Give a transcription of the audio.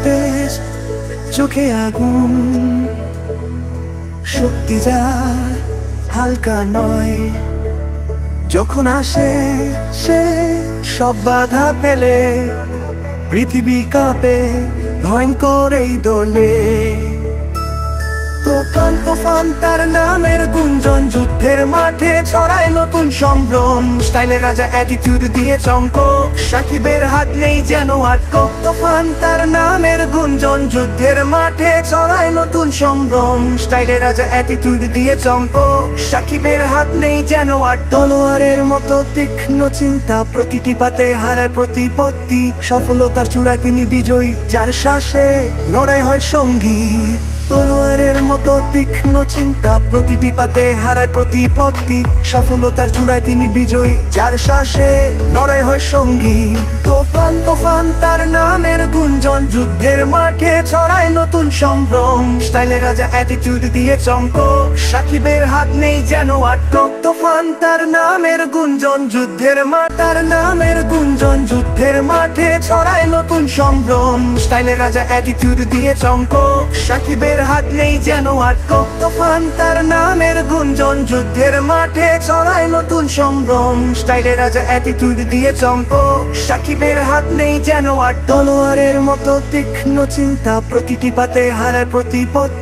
তেজ চোখে আগুন, শক্তি যার হালকা নয়। যখন আসে সে সব বাধা পেলে, পৃথিবী কাঁপে ভয়ঙ্কর এই দোলে। তুফান তুফান তার নামের গুঞ্জন, যুদ্ধের মাঠে ছড়ায় নতুন সম্ভ্রম। স্টাইলের রাজা অ্যাটিটিউড দিয়ে চমক, সাকিবের হাত নেই যেন আটক। তুফান তার নামের গুঞ্জন, যুদ্ধের মাঠে ছড়ায় নতুন সম্ভ্রম। স্টাইলের রাজা অ্যাটিটিউড দিয়ে চমক, সাকিবের হাত নেই যেন আটক। তলোয়ারের মতো তীক্ষ্ণ চিন্তা, প্রতিটি পাতে হারায় প্রতিপত্তি। সফলতার চূড়ায় তিনি বিজয়ী, যার শ্বাসে লড়াই হয় সঙ্গী। তলোয়ারের মতো তীক্ষ্ণ চিন্তা, প্রতিটি পাতে হারায় প্রতিপত্তি। সফলতার চূড়ায় তিনি বিজয়ী, যার শ্বাসে লড়াই হয় সঙ্গী। তুফান তুফান তার নামের গুঞ্জন, যুদ্ধের মাঠে ছড়ায় নতুন সম্ভ্রম। স্টাইলের রাজা অ্যাটিটিউড দিয়ে চমক, সাকিবের হাত নেই যেন আটক। তুফান তার নামের গুঞ্জন, যুদ্ধের মাঠ তার নামের গুঞ্জন। যুদ্ধের মাঠে ছড়ায় নতুন সম্ভ্রম। স্টাইলের রাজা অ্যাটিটিউড দিয়ে চমক, সাকিবের হাত নেই যেন আটক। তুফান তার নামের গুঞ্জন, যুদ্ধের মাঠে ছড়ায় নতুন সম্ভ্রম। স্টাইলের রাজা অ্যাটিটিউড দিয়ে চমক, সাকিবের হাত নেই যেন আটক। তলোয়ারের মতো তীক্ষ্ণ চিন্তা, প্রতিটি পাতে হারায় প্রতিপত্তি।